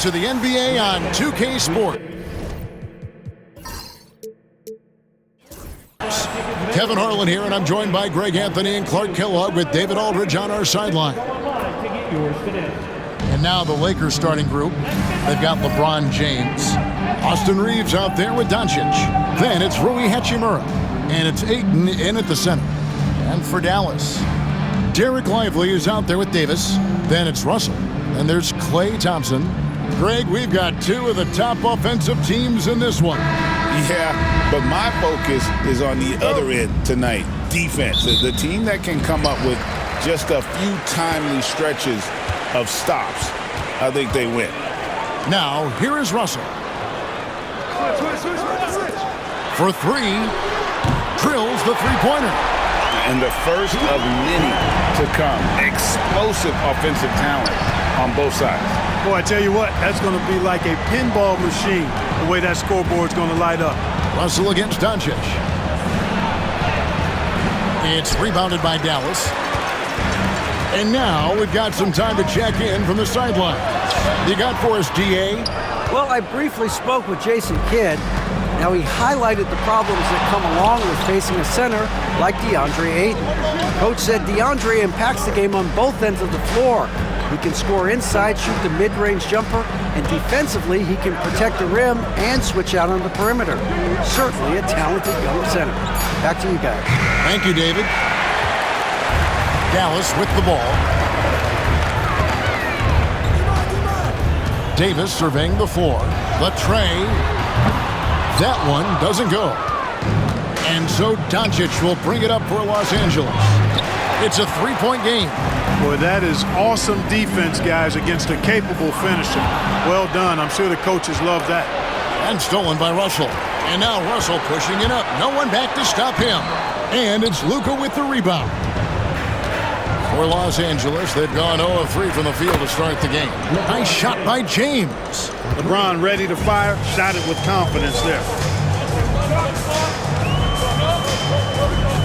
to the NBA on 2K Sport. Kevin Harlan here, and I'm joined by Greg Anthony and Clark Kellogg with David Aldridge on our sideline. And now the Lakers starting group. They've got LeBron James. Austin Reeves out there with Doncic. Then it's Rui Hachimura. And it's Ayton in at the center. And for Dallas, Derek Lively is out there with Davis. Then it's Russell. And there's Klay Thompson. Greg, we've got two of the top offensive teams in this one. Yeah, but my focus is on the other end tonight, defense. The team that can come up with just a few timely stretches of stops, I think they win. Now, here is Russell. For three, drills the three-pointer. And the first of many to come. Explosive offensive talent on both sides. Boy, I tell you what, that's going to be like a pinball machine, the way that scoreboard's going to light up. Russell against Doncic. It's rebounded by Dallas. And now we've got some time to check in from the sideline. You got for us, DA? Well, I briefly spoke with Jason Kidd. Now, he highlighted the problems that come along with facing a center like DeAndre Ayton. Coach said DeAndre impacts the game on both ends of the floor. He can score inside, shoot the mid-range jumper, and defensively, he can protect the rim and switch out on the perimeter. Certainly a talented young center. Back to you guys. Thank you, David. Dallas with the ball. Davis surveying the floor. The tray. That one doesn't go. And so Doncic will bring it up for Los Angeles. It's a three-point game. Boy, that is awesome defense, guys, against a capable finisher. Well done. I'm sure the coaches love that. And stolen by Russell. And now Russell pushing it up. No one back to stop him. And it's Luka with the rebound. For Los Angeles, they've gone 0 of 3 from the field to start the game. Nice shot by James. LeBron ready to fire, shot it with confidence there.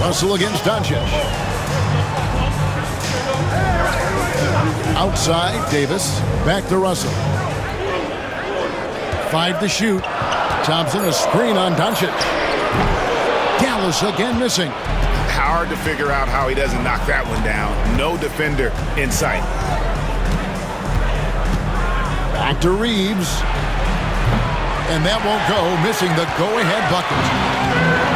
Russell against Doncic. Outside, Davis. Back to Russell. 5 to shoot. Thompson, a screen on Doncic. Dallas again missing. Hard to figure out how he doesn't knock that one down. No defender in sight. Back to Reeves. And that won't go, missing the go-ahead bucket.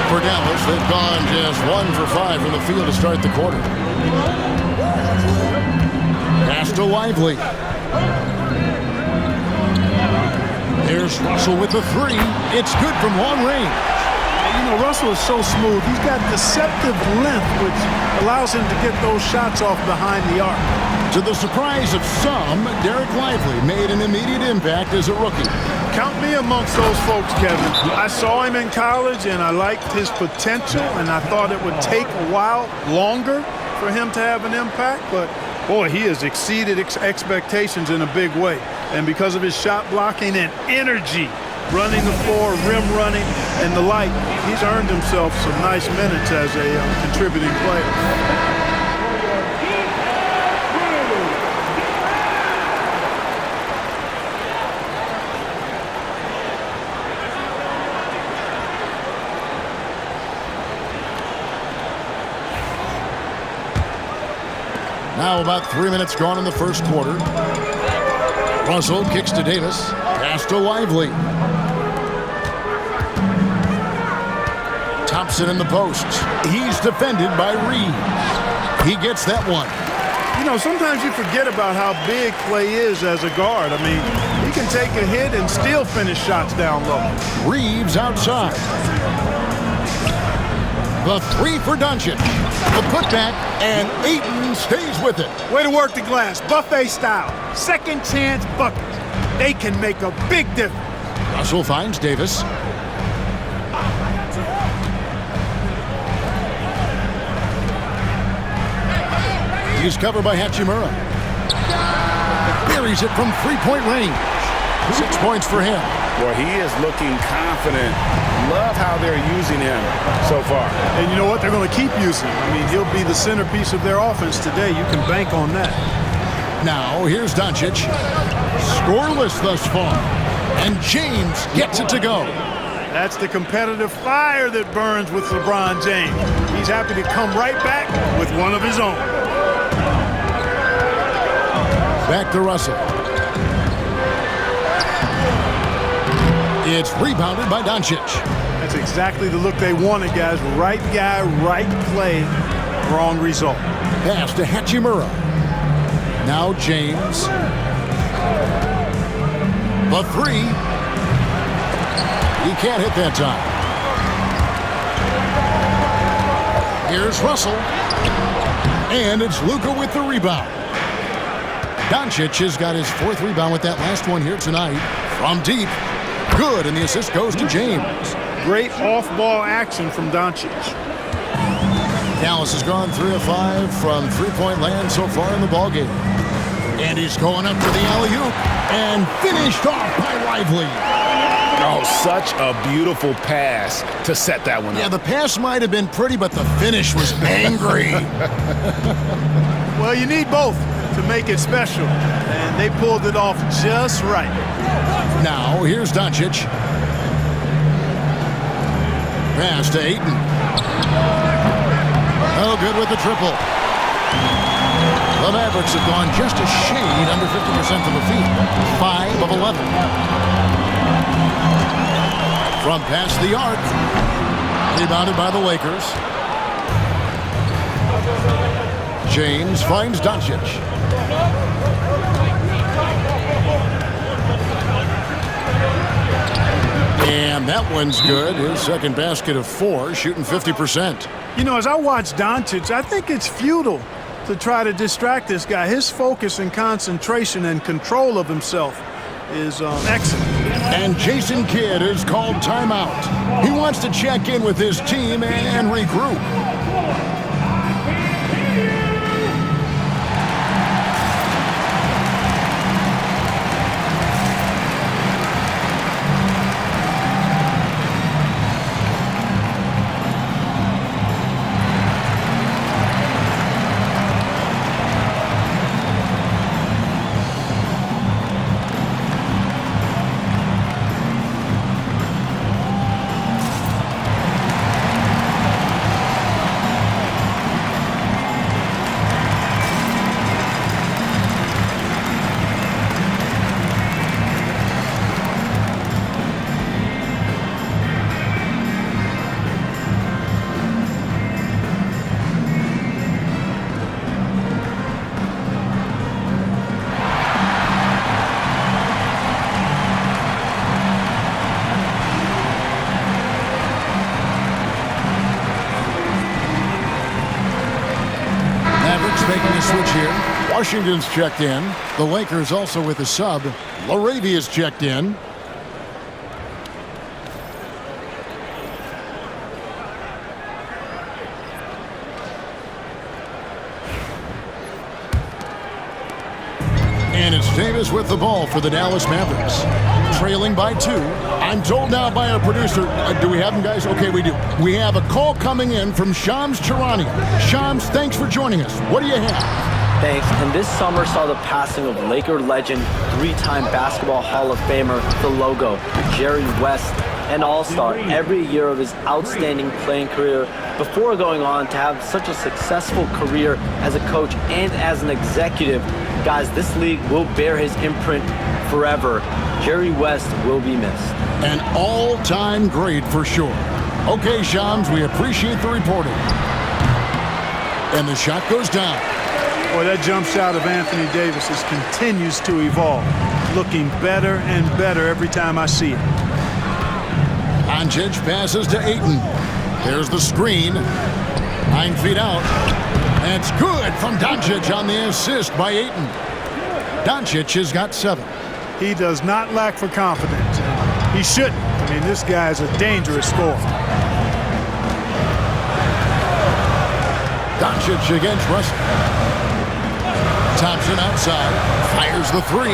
For Dallas, they've gone just 1 for 5 from the field to start the quarter. Pass to Lively. There's Russell with the three. It's good from long range. You know, Russell is so smooth. He's got deceptive length, which allows him to get those shots off behind the arc. To the surprise of some, Derek Lively made an immediate impact as a rookie. Count me amongst those folks, Kevin. I saw him in college, and I liked his potential, and I thought it would take a while longer for him to have an impact, but boy, he has exceeded expectations in a big way. And because of his shot blocking and energy, running the floor, rim running, and the like, he's earned himself some nice minutes as a contributing player. Now about 3 minutes gone in the first quarter. Russell kicks to Davis. Pass to Lively. Thompson in the post. He's defended by Reeves. He gets that one. You know, sometimes you forget about how big Klay is as a guard. I mean, he can take a hit and still finish shots down low. Reeves outside. The three for Doncic. The putback, and Ayton stays with it. Way to work the glass, buffet style. Second chance buckets. They can make a big difference. Russell finds Davis. He's covered by Hachimura. Buries it from three-point range. 6 points for him. Well, he is looking confident. Love how they're using him so far. And you know what? They're going to keep using him. I mean, he'll be the centerpiece of their offense today. You can bank on that. Now, here's Doncic. Scoreless thus far. And James gets it to go. That's the competitive fire that burns with LeBron James. He's happy to come right back with one of his own. Back to Russell. It's rebounded by Doncic. That's exactly the look they wanted, guys. Right guy, right play, wrong result. Pass to Hachimura. Now James. The three. He can't hit that time. Here's Russell. And it's Luka with the rebound. Doncic has got his 4th rebound with that last one here tonight. From deep. Good, and the assist goes to James. Great off-ball action from Doncic. Dallas has gone 3 of 5 from three-point land so far in the ballgame. And he's going up for the alley-oop. And finished off by Lively. Oh, such a beautiful pass to set that one up. Yeah, the pass might have been pretty, but the finish was angry. Well, you need both to make it special, and they pulled it off just right. Now, here's Doncic. Pass to Ayton. Oh, good with the triple. The Mavericks have gone just a shade under 50% from the field. 5 of 11. From past the arc. Rebounded by the Lakers. James finds Doncic. And that one's good. His second basket of 4, shooting 50%. You know, as I watch Doncic, I think it's futile to try to distract this guy. His focus and concentration and control of himself is excellent. And Jason Kidd is called timeout. He wants to check in with his team and regroup. Making a switch here. Washington's checked in. The Lakers also with a sub. Laravia's checked in. And it's Davis with the ball for the Dallas Mavericks. Trailing by 2. I'm told now by our producer, do we have him, guys? Okay, we do. We have a call coming in from Shams Charania. Shams, thanks for joining us. What do you have? Thanks. And this summer saw the passing of Laker legend, 3-time Basketball Hall of Famer, the logo, Jerry West, an all-star every year of his outstanding playing career before going on to have such a successful career as a coach and as an executive. Guys, this league will bear his imprint forever. Jerry West will be missed. An all-time great for sure. Okay, Shams, we appreciate the reporting. And the shot goes down. Boy, that jump shot of Anthony Davis continues to evolve. Looking better and better every time I see it. Doncic passes to Ayton. There's the screen. 9 feet out. That's good from Doncic on the assist by Ayton. Doncic has got 7. He does not lack for confidence. He shouldn't. I mean, this guy is a dangerous scorer. Doncic against Russell. Thompson outside. Fires the 3.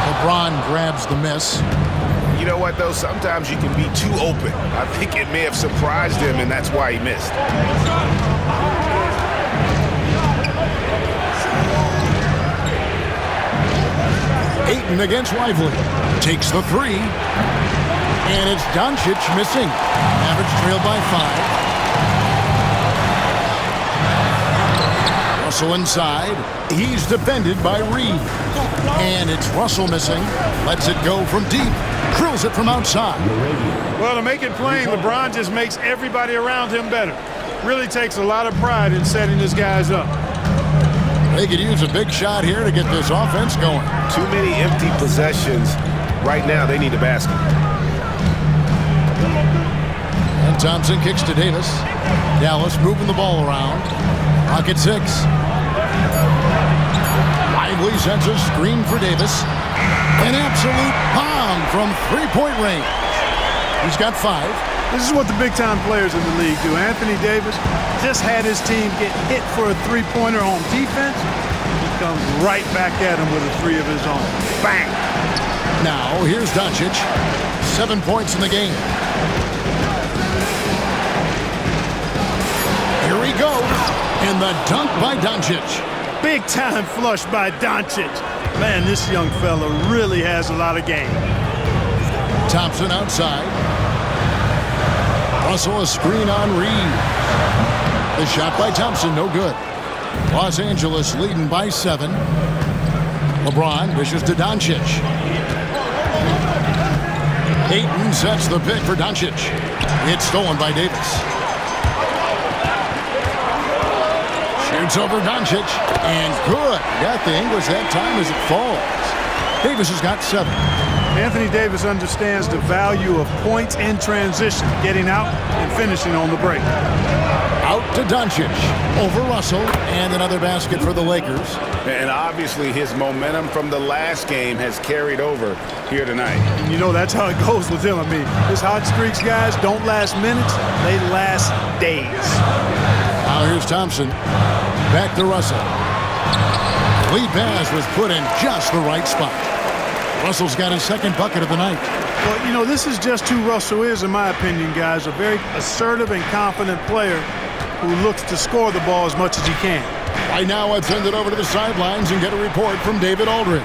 LeBron grabs the miss. You know what, though? Sometimes you can be too open. I think it may have surprised him, and that's why he missed. Ayton against Lively. Takes the three. And it's Doncic missing. Mavericks trailed by 5. Russell inside. He's defended by Reed. And it's Russell missing. Lets it go from deep. Drills it from outside. Well, to make it plain, LeBron just makes everybody around him better. Really takes a lot of pride in setting his guys up. They could use a big shot here to get this offense going. Too many empty possessions. Right now, they need a basket. And Thompson kicks to Davis. Dallas moving the ball around. Pocket 6. Lively sends a screen for Davis. An absolute bomb from three-point range. He's got 5. This is what the big-time players in the league do. Anthony Davis just had his team get hit for a three-pointer on defense. He comes right back at him with a three of his own. Bang! Now, here's Doncic. 7 points in the game. Here he goes. And the dunk by Doncic. Big-time flush by Doncic. Man, this young fella really has a lot of game. Thompson outside. Russell a screen on Reed. The shot by Thompson, no good. Los Angeles leading by 7. LeBron dishes to Doncic. Ayton sets the pick for Doncic. It's stolen by Davis. Shoots over Doncic. And good. Got the English that time as it falls. Davis has got 7. Anthony Davis understands the value of points in transition, getting out and finishing on the break. Out to Doncic. Over Russell. And another basket for the Lakers. And obviously his momentum from the last game has carried over here tonight. You know, that's how it goes with him. I mean, his hot streaks, guys, don't last minutes. They last days. Now here's Thompson. Back to Russell. Lead pass was put in just the right spot. Russell's got his second bucket of the night. Well, you know, this is just who Russell is, in my opinion, guys. A very assertive and confident player who looks to score the ball as much as he can. Right now, let's send it over to the sidelines and get a report from David Aldridge.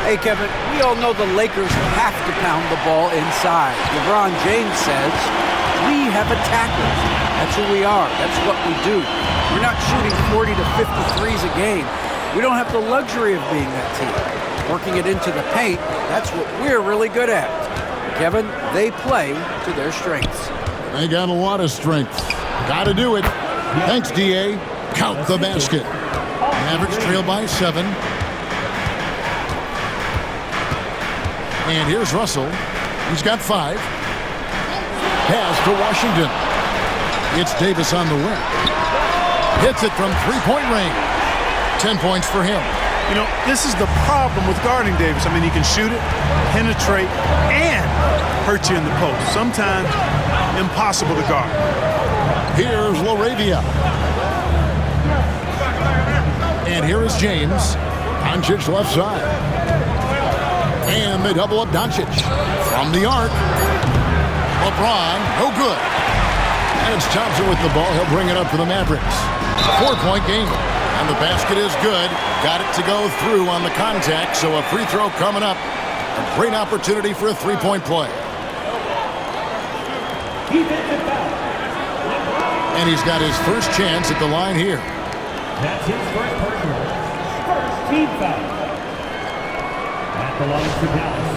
Hey, Kevin, we all know the Lakers have to pound the ball inside. LeBron James says, we have attackers. That's who we are. That's what we do. We're not shooting 40 to 50 threes a game. We don't have the luxury of being that team. Working it into the paint, that's what we're really good at. Kevin, they play to their strengths. They got a lot of strength. Got to do it. Thanks, D.A. Count the basket. Mavericks trail by 7. And here's Russell. He's got 5. Pass to Washington. It's Davis on the wing. Hits it from three-point range. 10 points for him. You know, this is the problem with guarding Davis. I mean, he can shoot it, penetrate, and hurt you in the post. Sometimes impossible to guard. Here's LaRavia. And here is James. Doncic left side. And they double up Doncic. From the arc. LeBron, no good. And it's Thompson with the ball. He'll bring it up for the Mavericks. 4-point game. And the basket is good. Got it to go through on the contact, so a free throw coming up. A great opportunity for a three-point play. And he's got his first chance at the line here. That's his first personal. First team foul. That belongs to Dallas.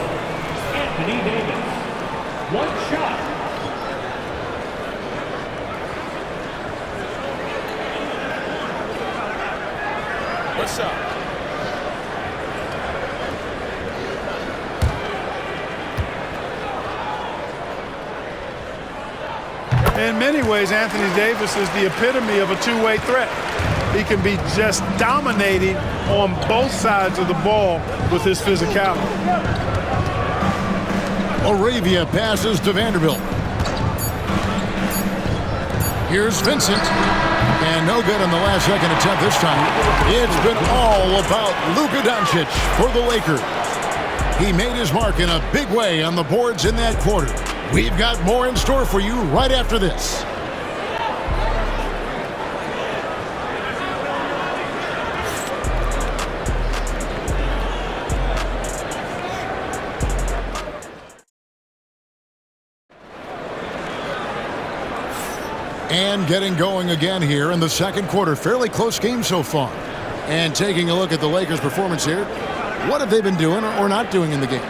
Anthony Davis. One shot. What's up? In many ways, Anthony Davis is the epitome of a two-way threat. He can be just dominating on both sides of the ball with his physicality. Arabia passes to Vanderbilt. Here's Vincent. And no good on the last second attempt this time. It's been all about Luka Doncic for the Lakers. He made his mark in a big way on the boards in that quarter. We've got more in store for you right after this. And getting going again here in the second quarter. Fairly close game so far. And taking a look at the Lakers' performance here, what have they been doing or not doing in the game?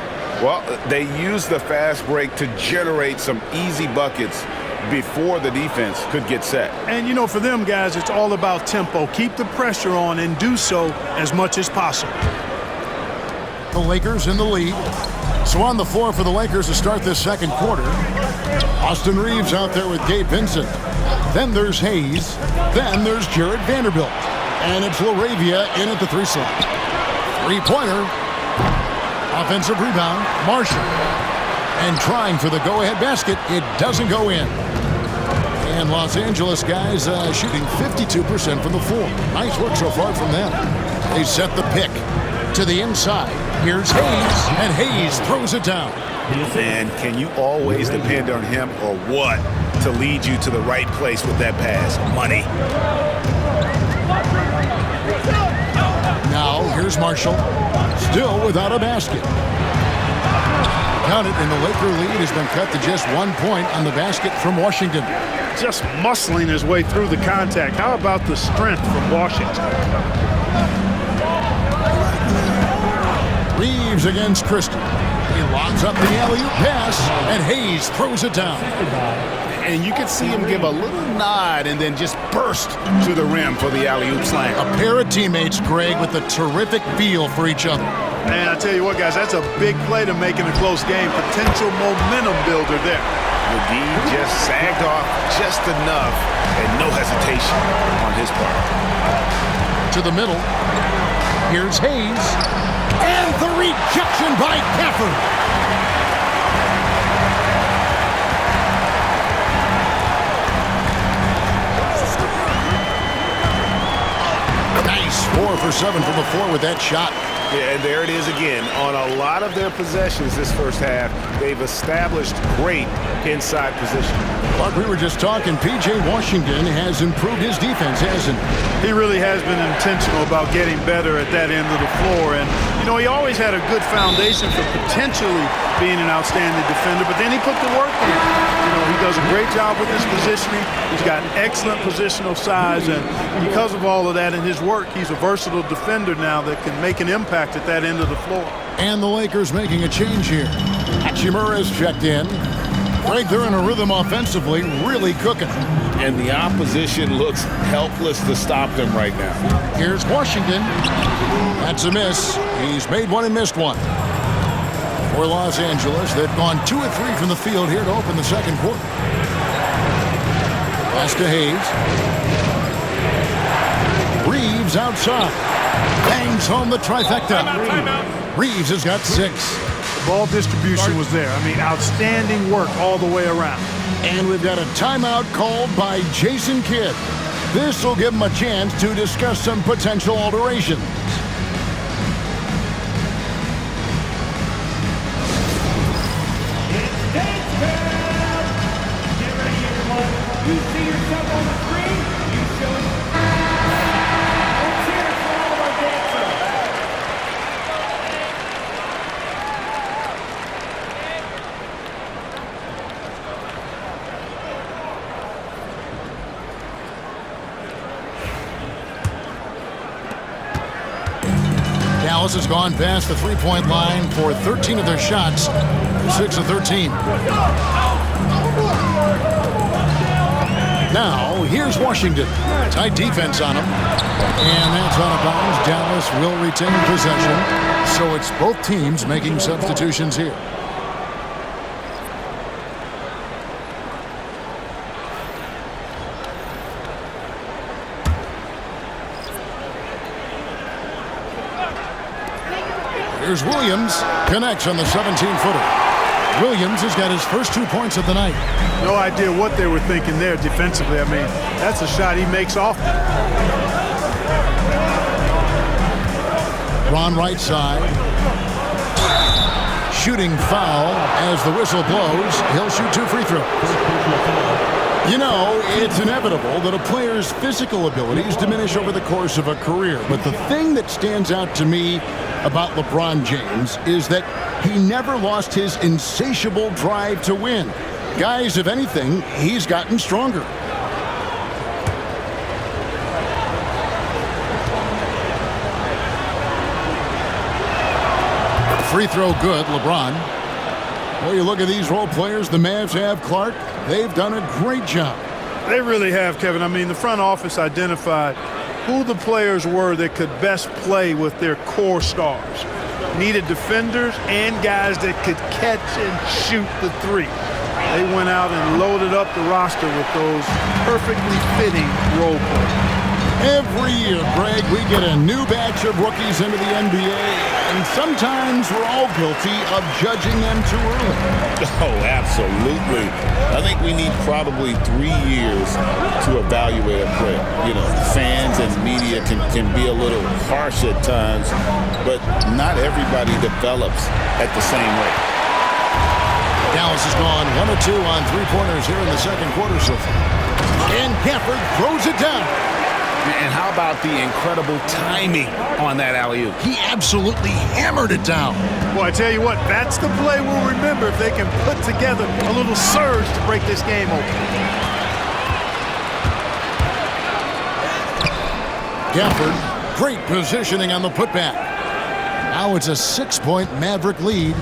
Well, they used the fast break to generate some easy buckets before the defense could get set. And, you know, for them guys, it's all about tempo. Keep the pressure on and do so as much as possible. The Lakers in the lead. So on the floor for the Lakers to start this second quarter, Austin Reeves out there with Gabe Vincent. Then there's Hayes. Then there's Jared Vanderbilt. And it's LaRavia in at the 3 slot. Three-pointer. Offensive rebound. Marshall. And trying for the go-ahead basket. It doesn't go in. And Los Angeles guys shooting 52% from the floor. Nice work so far from them. They set the pick to the inside. Here's Hayes. And Hayes throws it down. And can you always depend on him or what to lead you to the right place with that pass? Money. Now, here's Marshall. Still without a basket. Count it, and the Laker lead has been cut to just 1 point on the basket from Washington. Just muscling his way through the contact. How about the strength from Washington? Reeves against Christie. He lobs up the alley-oop pass, and Hayes throws it down. And you could see him give a little nod and then just burst to the rim for the alley-oop slam. A pair of teammates, Greg, with a terrific feel for each other. And I tell you what, guys, that's a big play to make in a close game. Potential momentum builder there. McGee just sagged off just enough and no hesitation on his part. To the middle. Here's Hayes. And the rejection by Gafford. Nice 4 for 7 from the floor with that shot. Yeah, and there it is again. On a lot of their possessions this first half, they've established great inside position. Like we were just talking, P.J. Washington has improved his defense, hasn't he? He really has been intentional about getting better at that end of the floor. And, you know, he always had a good foundation for potentially being an outstanding defender, but then he put the work in. You know, he does a great job with his positioning. He's got excellent positional size, and because of all of that in his work, he's a versatile defender now that can make an impact at that end of the floor. And the Lakers making a change here. Hachimura's checked in. Greg, they're in a rhythm offensively, really cooking. And the opposition looks helpless to stop them right now. Here's Washington. That's a miss. He's made one and missed one. For Los Angeles, they've gone 2 of 3 from the field here to open the second quarter. Pass to Hayes. Reeves outside. Bangs home the trifecta. Reeves has got 6. Ball distribution was there. I mean, outstanding work all the way around. And we've got a timeout called by Jason Kidd. This will give him a chance to discuss some potential alterations. You see yourself on the screen, you show it. And cheers for all of our dancers. Dallas has gone past the three-point line for 13 of their shots, 6 of 13. Now, here's Washington. Tight defense on him. And that's out of bounds. Dallas will retain possession. So it's both teams making substitutions here. Here's Williams. Connects on the 17-footer. Williams has got his first 2 points of the night. No idea what they were thinking there defensively. I mean, that's a shot he makes often. Ron right side. Shooting foul as the whistle blows. He'll shoot 2 free throws. You know, it's inevitable that a player's physical abilities diminish over the course of a career. But the thing that stands out to me about LeBron James is that he never lost his insatiable drive to win. Guys, if anything, he's gotten stronger. Free throw good, LeBron. Well, you look at these role players the Mavs have, Clark. They've done a great job. They really have, Kevin. I mean, the front office identified who the players were that could best play with their core stars. Needed defenders and guys that could catch and shoot the three. They went out and loaded up the roster with those perfectly fitting role players. Every year, Greg, we get a new batch of rookies into the NBA, and sometimes we're all guilty of judging them too early. Oh, absolutely. I think we need probably 3 years to evaluate a player. You know, fans and media can be a little harsh at times, but not everybody develops at the same rate. Dallas has gone 1 of 2 on three-pointers here in the second quarter so far. And Gafford throws it down. And how about the incredible timing on that alley-oop? He absolutely hammered it down. Boy, I tell you what, that's the play we'll remember if they can put together a little surge to break this game open. Gafford, great positioning on the putback. Now it's a 6-point Maverick lead.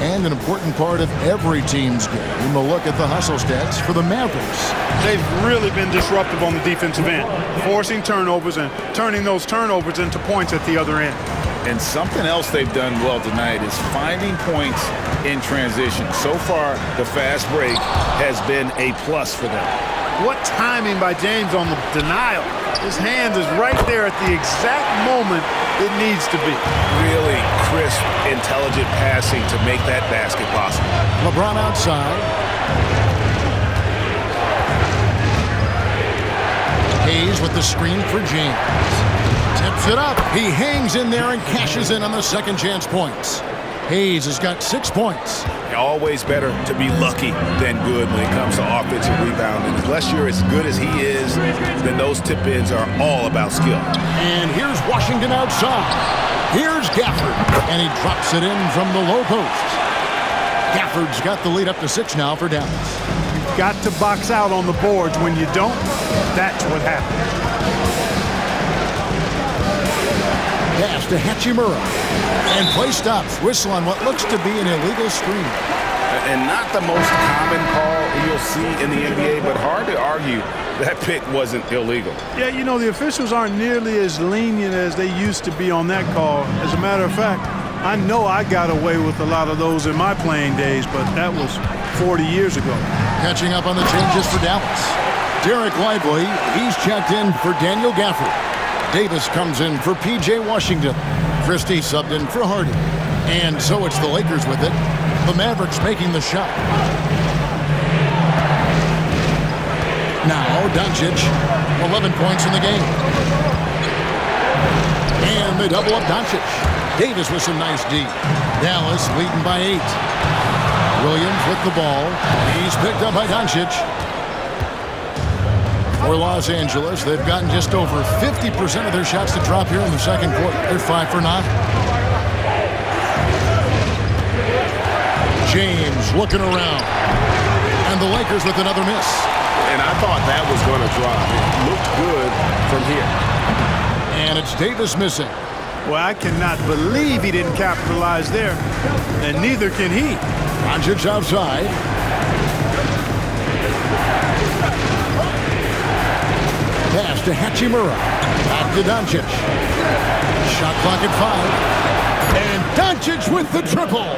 And an important part of every team's game, we'll look at the hustle stats for the Mavericks. They've really been disruptive on the defensive end, forcing turnovers and turning those turnovers into points at the other end. And something else they've done well tonight is finding points in transition. So far, the fast break has been a plus for them. What timing by James on the denial. His hand is right there at the exact moment it needs to be. Really crisp, intelligent passing to make that basket possible. LeBron outside. Hayes with the screen for James. Tips it up. He hangs in there and cashes in on the second chance points. Hayes has got 6 points. Always better to be lucky than good when it comes to offensive rebounding. Unless you're as good as he is, then those tip-ins are all about skill. And here's Washington outside. Here's Gafford, and he drops it in from the low post. Gafford's got the lead up to 6 now for Dallas. You've got to box out on the boards. When you don't, that's what happens. Pass to Hachimura. And play stops. Whistle on what looks to be an illegal screen. And not the most common call you'll see in the NBA, but hard to argue that pick wasn't illegal. Yeah, you know, the officials aren't nearly as lenient as they used to be on that call. As a matter of fact, I know I got away with a lot of those in my playing days, but that was 40 years ago. Catching up on the changes for Dallas. Derek Lively, he's checked in for Daniel Gafford. Davis comes in for P.J. Washington. Christie subbed in for Harden. And so it's the Lakers with it. The Mavericks making the shot. Now Doncic, 11 points in the game. And they double up Doncic. Davis with some nice D. Dallas leading by 8. Williams with the ball. He's picked up by Doncic. For Los Angeles, they've gotten just over 50% of their shots to drop here in the second quarter. They're 5 for 9. James looking around. And the Lakers with another miss. And I thought that was going to drop. It looked good from here. And it's Davis missing. Well, I cannot believe he didn't capitalize there. And neither can he. Doncic outside. Pass to Hachimura. Back to Doncic. Shot clock at 5. And Doncic with the triple.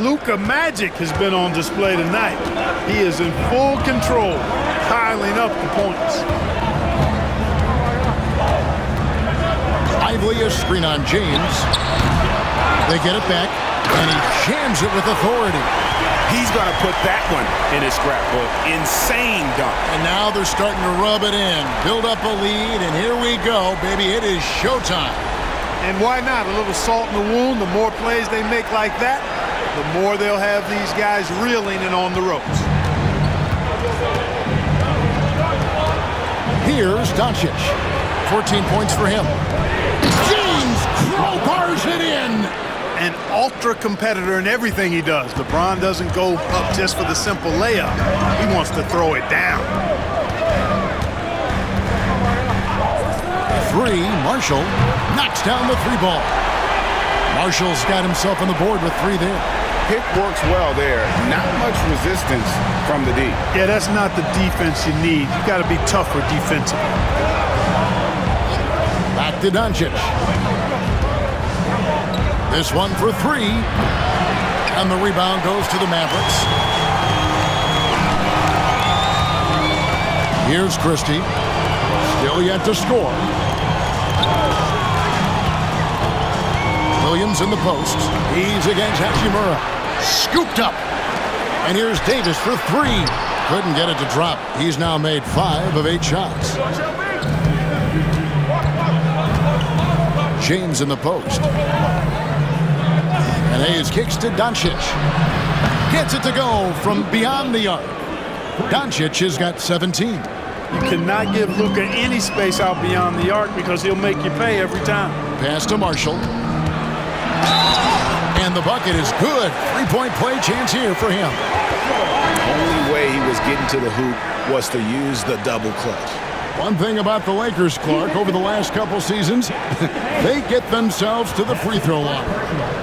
Luka Magic has been on display tonight. He is in full control, piling up the points. Lively a screen on James. They get it back, and he jams it with authority. He's going to put that one in his scrapbook. Insane dunk. And now they're starting to rub it in, build up a lead, and here we go, baby. It is showtime. And why not? A little salt in the wound. The more plays they make like that, the more they'll have these guys reeling and on the ropes. Here's Doncic. 14 points for him. James crowbars it in. An ultra competitor in everything he does. LeBron doesn't go up just for the simple layup. He wants to throw it down. 3, Marshall knocks down the 3 ball. Marshall's got himself on the board with 3 there. Pick works well there. Not much resistance from the D. Yeah, that's not the defense you need. You got to be tougher defensively. Back to Doncic. This one for 3. And the rebound goes to the Mavericks. Here's Christie. Still yet to score. Williams in the post. He's against Hachimura. Scooped up. And here's Davis for 3. Couldn't get it to drop. He's now made 5 of 8 shots. James in the post. And Hayes kicks to Doncic. Gets it to go from beyond the arc. Doncic has got 17. You cannot give Luka any space out beyond the arc because he'll make you pay every time. Pass to Marshall. And the bucket is good. 3-point play chance here for him. The only way he was getting to the hoop was to use the double clutch. One thing about the Lakers, Clark, over the last couple seasons, they get themselves to the free throw line.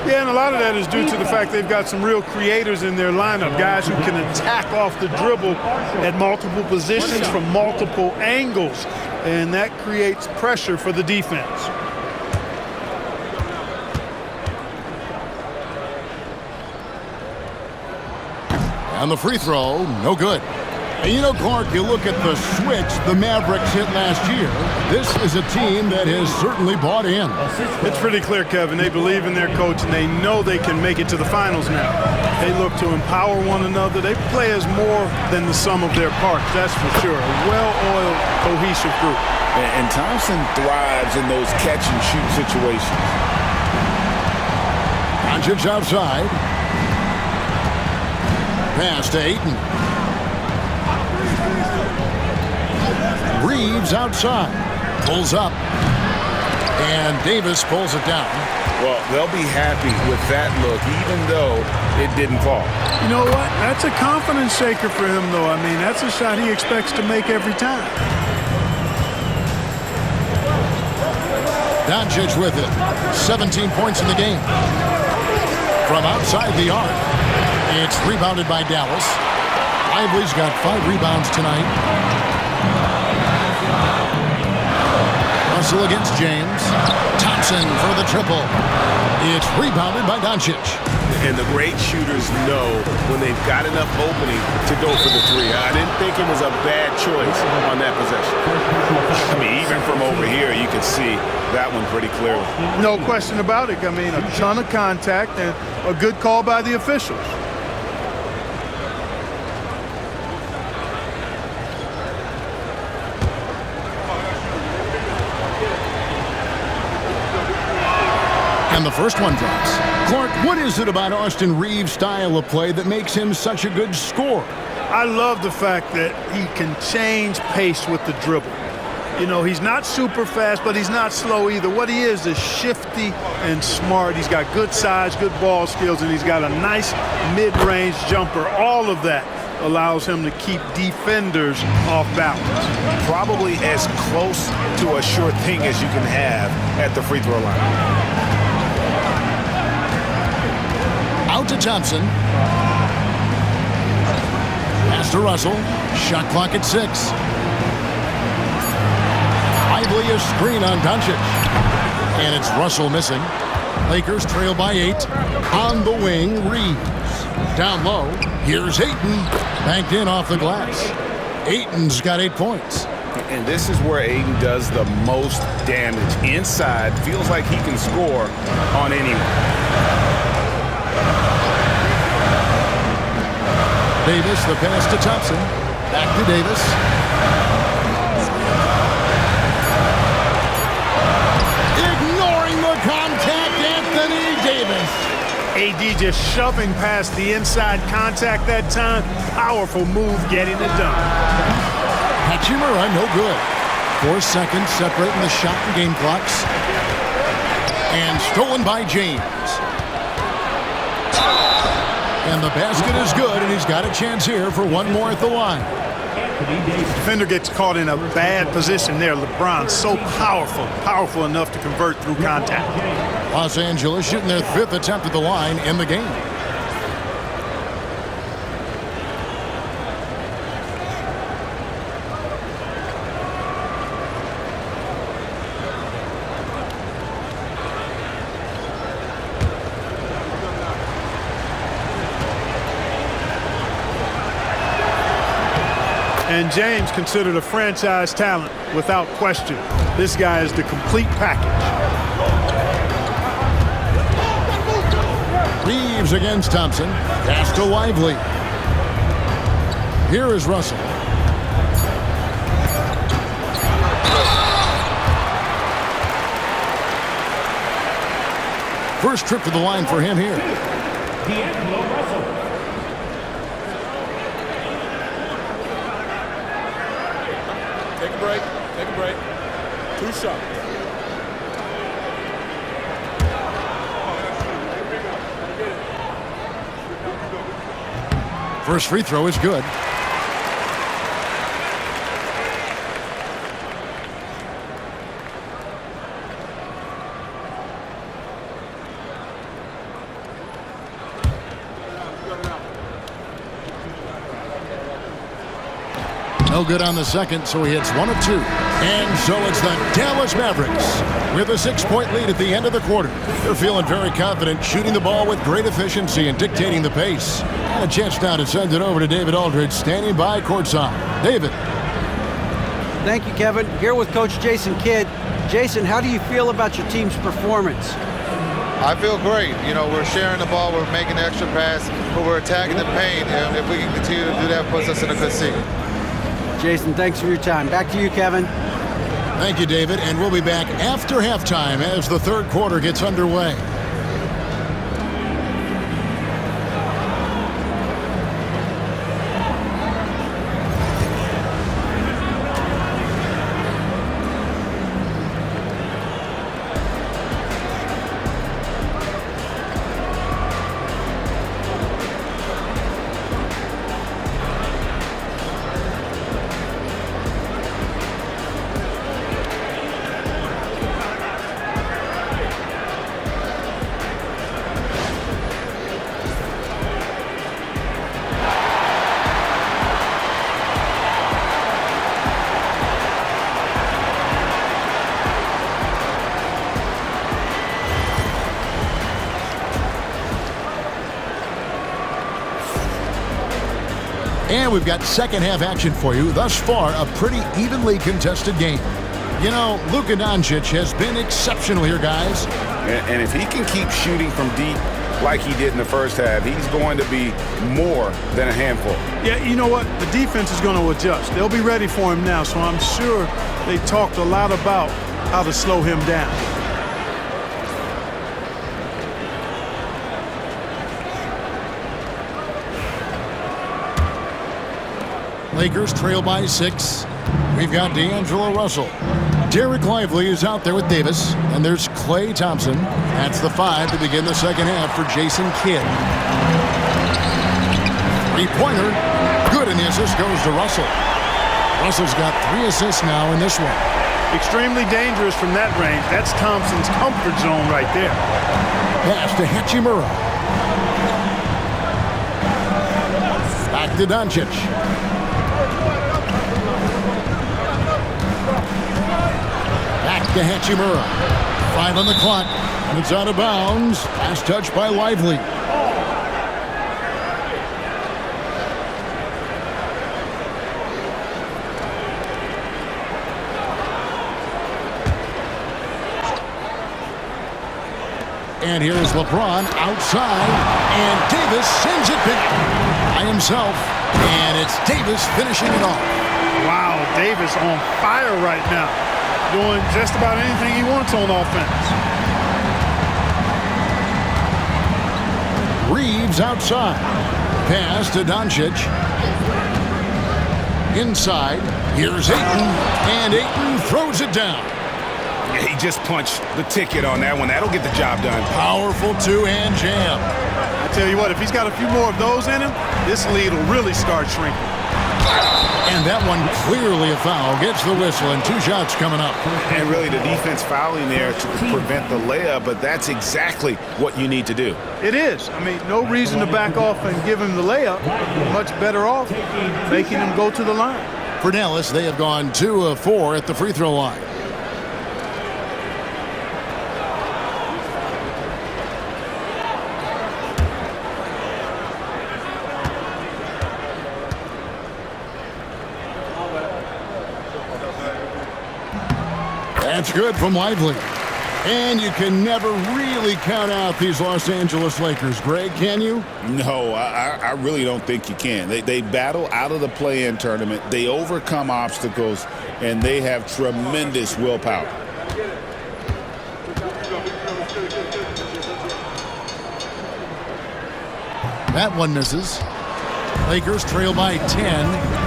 Yeah, and a lot of that is due to the fact they've got some real creators in their lineup, guys who can attack off the dribble at multiple positions from multiple angles, and that creates pressure for the defense. And the free throw, no good. And you know, Clark, you look at the switch the Mavericks hit last year. This is a team that has certainly bought in. It's pretty clear, Kevin. They believe in their coach, and they know they can make it to the finals now. They look to empower one another. They play as more than the sum of their parts, that's for sure. A well-oiled, cohesive group. And Thompson thrives in those catch-and-shoot situations. Doncic outside. Pass to Ayton. Reeves outside. Pulls up. And Davis pulls it down. Well, they'll be happy with that look, even though it didn't fall. You know what? That's a confidence shaker for him, though. I mean, that's a shot he expects to make every time. Doncic with it. 17 points in the game. From outside the arc. It's rebounded by Dallas. Lively's got 5 rebounds tonight. Russell against James. Thompson for the triple. It's rebounded by Doncic. And the great shooters know when they've got enough opening to go for the 3. I didn't think it was a bad choice on that possession. I mean, even from over here, you can see that one pretty clearly. No question about it. I mean, a ton of contact and a good call by the officials. And the first one drops. Clark, what is it about Austin Reeves' style of play that makes him such a good scorer? I love the fact that he can change pace with the dribble. You know, he's not super fast, but he's not slow either. What he is shifty and smart. He's got good size, good ball skills, and he's got a nice mid-range jumper. All of that allows him to keep defenders off balance. Probably as close to a sure thing as you can have at the free throw line. Out to Thompson. Pass to Russell. Shot clock at 6. Lively a screen on Doncic. And it's Russell missing. Lakers trail by 8. On the wing, Reeves. Down low, here's Ayton. Banked in off the glass. Ayton's got 8 points. And this is where Ayton does the most damage. Inside, feels like he can score on anyone. Davis, the pass to Thompson. Back to Davis. Ignoring the contact, Anthony Davis. AD just shoving past the inside contact that time. Powerful move getting it done. Hachimura, no good. 4 seconds separating the shot and game clocks. And stolen by James. And the basket is good, and he's got a chance here for one more at the line. Defender gets caught in a bad position there. LeBron so powerful enough to convert through contact. Los Angeles shooting their 5th attempt at the line in the game. And James considered a franchise talent without question. This guy is the complete package. Reeves against Thompson. Pass to Lively. Here is Russell. First trip to the line for him here. D'Angelo Russell. Take a break. Take a break. 2 shots. First free throw is good. No good on the second, so he hits 1 of 2. And so it's the Dallas Mavericks with a 6-point lead at the end of the quarter. They're feeling very confident, shooting the ball with great efficiency and dictating the pace. And a chance now to send it over to David Aldridge, standing by courtside. David. Thank you, Kevin. Here with Coach Jason Kidd. Jason, how do you feel about your team's performance? I feel great. You know, we're sharing the ball, we're making the extra pass, but we're attacking the paint, and if we can continue to do that, it puts us in a good seat. Jason, thanks for your time. Back to you, Kevin. Thank you, David, and we'll be back after halftime as the third quarter gets underway. And we've got second half action for you. Thus far, a pretty evenly contested game. You know, Luka Doncic has been exceptional here, guys. And if he can keep shooting from deep like he did in the first half, he's going to be more than a handful. Yeah, you know what? The defense is going to adjust. They'll be ready for him now, so I'm sure they talked a lot about how to slow him down. Lakers trail by 6. We've got D'Angelo Russell. Derek Lively is out there with Davis. And there's Klay Thompson. That's the 5 to begin the second half for Jason Kidd. Three-pointer. Good, and the assist goes to Russell. Russell's got 3 assists now in this one. Extremely dangerous from that range. That's Thompson's comfort zone right there. Pass to Hachimura. Back to Doncic. Back to Hachimura. 5 on the clock. And it's out of bounds. Last touch by Lively. And here is LeBron outside. And Davis sends it back by himself. And it's Davis finishing it off. Wow, Davis on fire right now. Doing just about anything he wants on offense. Reeves outside. Pass to Doncic. Inside. Here's Ayton. And Ayton throws it down. Yeah, he just punched the ticket on that one. That'll get the job done. Powerful two-hand jam. I tell you what, if he's got a few more of those in him, this lead will really start shrinking. And that one clearly a foul. Gets the whistle, and 2 shots coming up. And really the defense fouling there to prevent the layup, but that's exactly what you need to do. It is. I mean, no reason to back off and give him the layup. Much better off making him go to the line. For Dallas, they have gone 2 of 4 at the free throw line. That's good from Lively. And you can never really count out these Los Angeles Lakers. Greg, can you? No, I really don't think you can. They battle out of the play-in tournament. They overcome obstacles, and they have tremendous willpower. That one misses. Lakers trail by 10.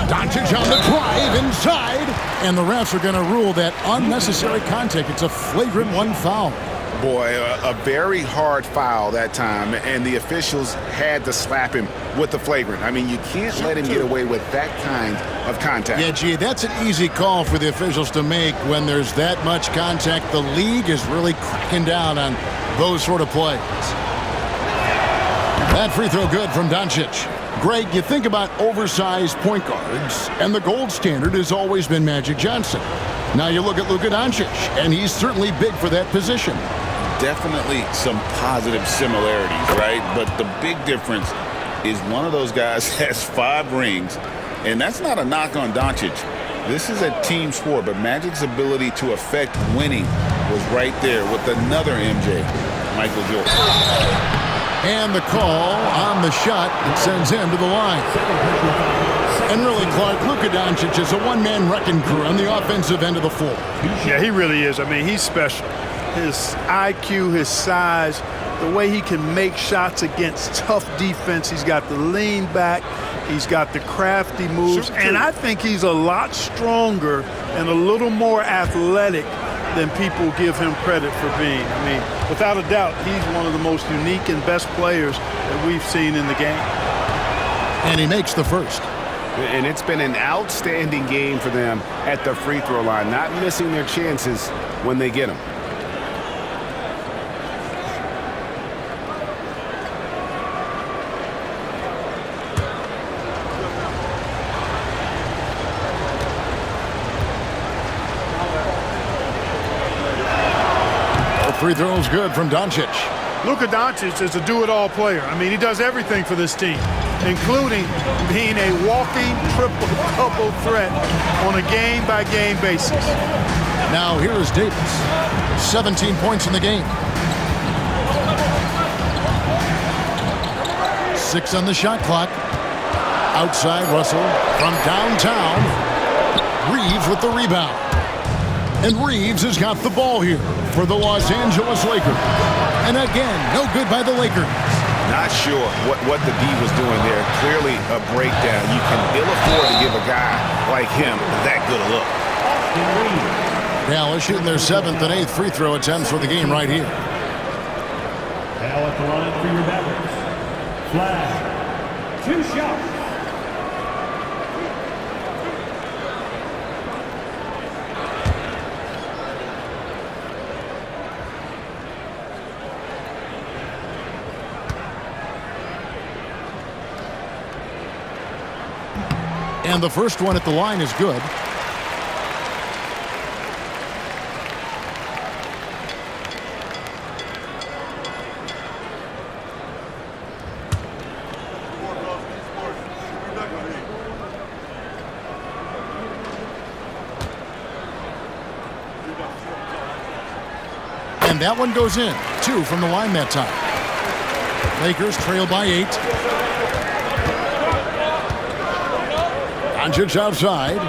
Doncic on the drive inside, and the refs are going to rule that unnecessary contact. It's a flagrant 1 foul. Boy, a very hard foul that time, and the officials had to slap him with the flagrant. I mean, you can't let him get away with that kind of contact. Yeah, gee, that's an easy call for the officials to make when there's that much contact. The league is really cracking down on those sort of plays. That free throw good from Doncic. Greg, you think about oversized point guards, and the gold standard has always been Magic Johnson. Now you look at Luka Doncic, and he's certainly big for that position. Definitely some positive similarities, right? But the big difference is one of those guys has 5 rings, and that's not a knock on Doncic. This is a team sport, but Magic's ability to affect winning was right there with another MJ, Michael Jordan. And the call on the shot that sends him to the line. And really, Clark, Luka Doncic is a one-man wrecking crew on the offensive end of the floor. Yeah, he really is. I mean, he's special. His IQ, his size, the way he can make shots against tough defense. He's got the lean back. He's got the crafty moves. And I think he's a lot stronger and a little more athletic than people give him credit for being. I mean, without a doubt, he's one of the most unique and best players that we've seen in the game. And he makes the first. And it's been an outstanding game for them at the free throw line, not missing their chances when they get them. Free throw is good from Doncic. Luka Doncic is a do-it-all player. I mean, he does everything for this team, including being a walking triple-double threat on a game-by-game basis. Now here is Davis. 17 points in the game. 6 on the shot clock. Outside Russell from downtown. Reeves with the rebound. And Reeves has got the ball here for the Los Angeles Lakers. And again, no good by the Lakers. Not sure what the D was doing there. Clearly a breakdown. You can ill afford to give a guy like him that good a look. Dallas shooting their 7th and 8th free throw attempts for the game right here. Now at the line for your Mavericks. Flag. 2 shots. And the first one at the line is good. And that one goes in. 2 from the line that time. Lakers trail by 8. Doncic outside.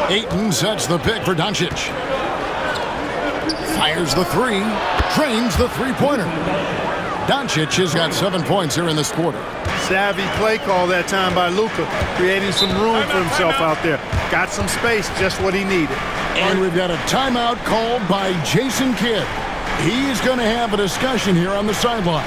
Ayton sets the pick for Doncic. Fires the 3. Drains the three-pointer. Doncic has got 7 points here in this quarter. Savvy play call that time by Luka, creating some room for himself out there. Got some space, just what he needed. And we've got a timeout called by Jason Kidd. He's going to have a discussion here on the sideline.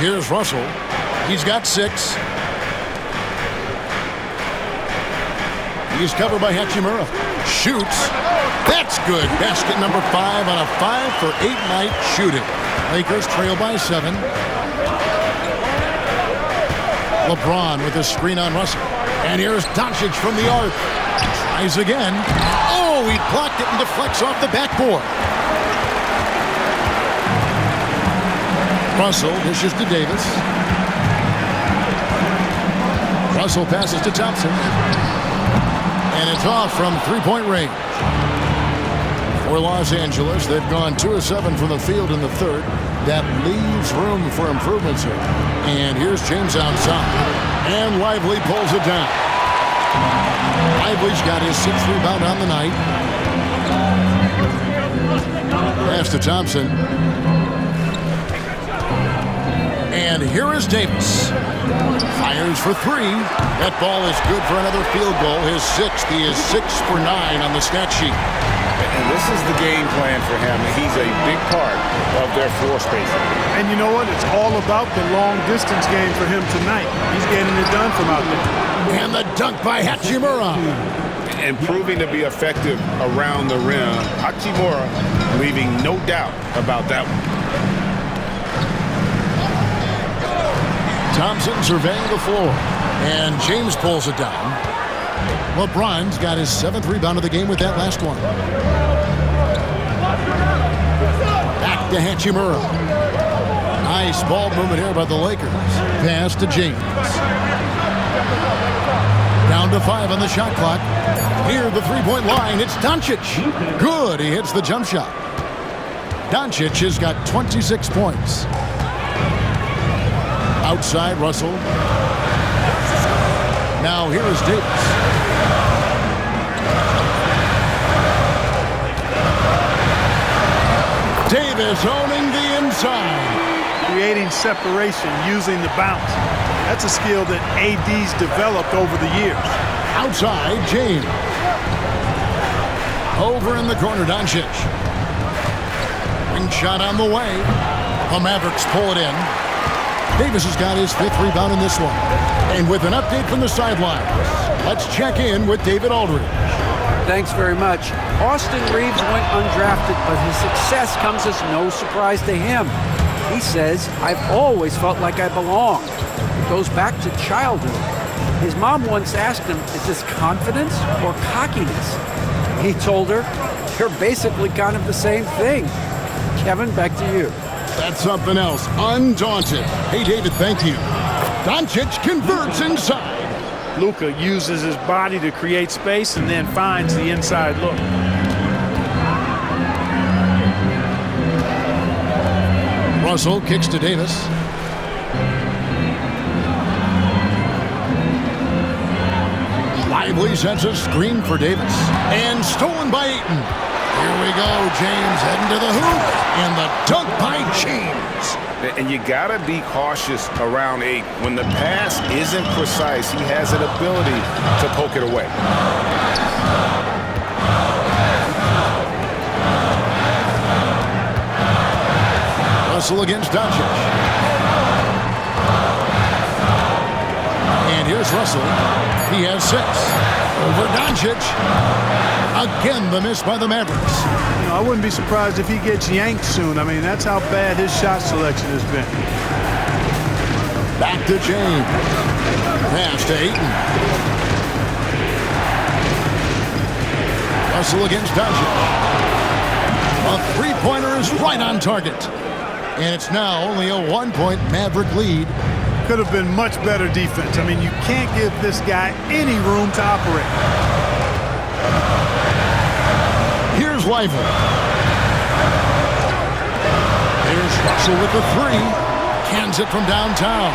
Here's Russell. He's got 6. He's covered by Hachimura. Shoots. That's good. Basket number 5 on a 5-for-8 night shooting. Lakers trail by 7. LeBron with a screen on Russell. And here's Doncic from the arc. Tries again. Oh, he blocked it and deflects off the backboard. Russell dishes to Davis. Russell passes to Thompson. And it's off from three-point range. For Los Angeles, they've gone 2 of 7 from the field in the third. That leaves room for improvements here. And here's James outside. And Lively pulls it down. Lively's got his 6th rebound on the night. Pass to Thompson. And here is Davis. Fires for 3. That ball is good for another field goal. His 6th. He is 6 for 9 on the stat sheet. And this is the game plan for him. He's a big part of their floor spacing. And you know what? It's all about the long distance game for him tonight. He's getting it done from out there. And the dunk by Hachimura. And proving to be effective around the rim. Hachimura leaving no doubt about that one. Thompson surveying the floor. And James pulls it down. LeBron's got his 7th rebound of the game with that last one. Back to Hachimura. Nice ball movement here by the Lakers. Pass to James. Down to 5 on the shot clock. Near the three-point line, it's Doncic. Good, he hits the jump shot. Doncic has got 26 points. Outside, Russell. Now here is Davis. Davis owning the inside. Creating separation using the bounce. That's a skill that AD's developed over the years. Outside, James. Over in the corner, Doncic. Ring shot on the way. The Mavericks pull it in. Davis has got his 5th rebound in this one. And with an update from the sidelines, let's check in with David Aldridge. Thanks very much. Austin Reeves went undrafted, but his success comes as no surprise to him. He says, "I've always felt like I belong." It goes back to childhood. His mom once asked him, "Is this confidence or cockiness?" He told her, "You're basically kind of the same thing." Kevin, back to you. That's something else. Undaunted. Hey, David, thank you. Doncic converts inside. Luka uses his body to create space and then finds the inside look. Russell kicks to Davis. Lively sends a screen for Davis. And stolen by Ayton. Here we go, James heading to the hoop. And the dunk by James. And you got to be cautious around 8. When the pass isn't precise, he has an ability to poke it away. Russell against Doncic. And here's Russell. He has 6. Over Doncic. Again, the miss by the Mavericks. You know, I wouldn't be surprised if he gets yanked soon. I mean, that's how bad his shot selection has been. Back to James. Pass to Ayton. Russell against Doncic. A three-pointer is right on target. And it's now only a 1-point Maverick lead. Could have been much better defense. I mean, you can't give this guy any room to operate. Here's Lively. Here's Russell with the 3. Cans it from downtown.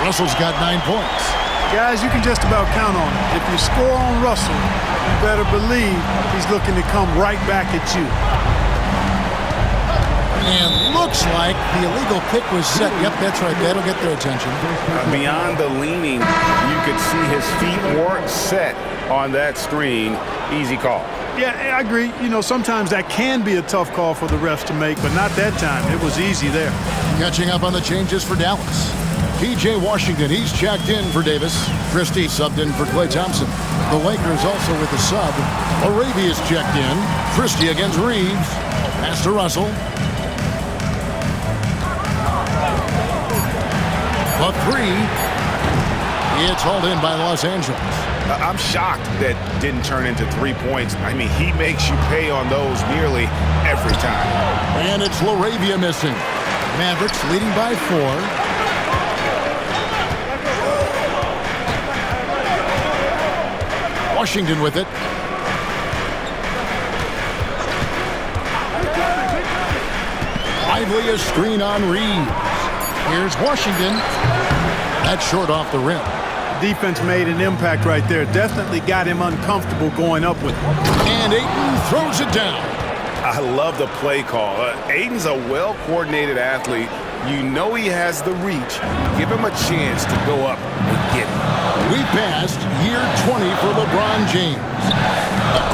Russell's got 9 points. Guys, you can just about count on it. If you score on Russell, you better believe he's looking to come right back at you. And looks like the illegal kick was set. Yep, that's right. That'll get their attention. Beyond the leaning, you could see his feet weren't set on that screen. Easy call. Yeah, I agree. You know, sometimes that can be a tough call for the refs to make, but not that time. It was easy there. Catching up on the changes for Dallas. P.J. Washington, he's checked in for Davis. Christie subbed in for Klay Thompson. The Lakers also with the sub. Arabia's checked in. Christie against Reeves. Pass to Russell. A three. It's hauled in by Los Angeles. I'm shocked that didn't turn into 3 points. I mean, he makes you pay on those nearly every time. And it's LaRavia missing. Mavericks leading by 4. Washington with it. Lively a screen on Reeves. Here's Washington. That's short off the rim. Defense made an impact right there. Definitely got him uncomfortable going up with it. And Ayton throws it down. I love the play call. Ayton's a well-coordinated athlete. You know he has the reach. Give him a chance to go up and get it. We passed year 20 for LeBron James.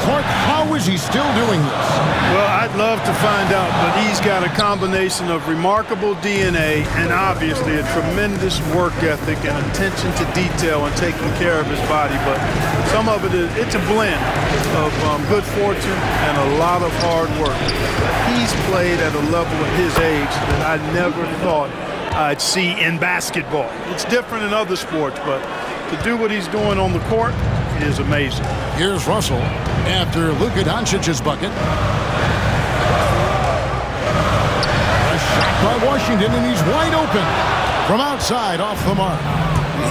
Clark, how is he still doing this? Well, I'd love to find out, but he's got a combination of remarkable DNA and obviously a tremendous work ethic and attention to detail and taking care of his body. But some of it's a blend of good fortune and a lot of hard work. He's played at a level at his age that I never thought I'd see in basketball. It's different in other sports, but to do what he's doing on the court is amazing. Here's Russell after Luka Doncic's bucket. A shot by Washington, and he's wide open from outside off the mark.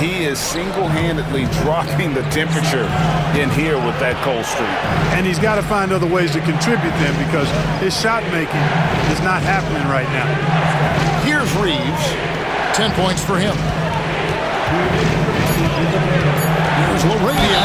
He is single-handedly dropping the temperature in here with that cold streak. And he's got to find other ways to contribute then because his shot making is not happening right now. Here's Reeves. 10 points for him. Here's LaRavia.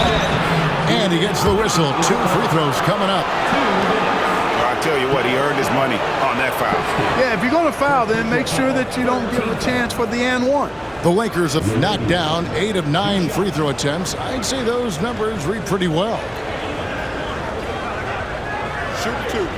And he gets the whistle. 2 free throws coming up. I tell you what, he earned his money on that foul. Yeah, if you're going to foul, then make sure that you don't give a chance for the and one. The Lakers have knocked down 8 of 9 free throw attempts. I'd say those numbers read pretty well. Shoot 2.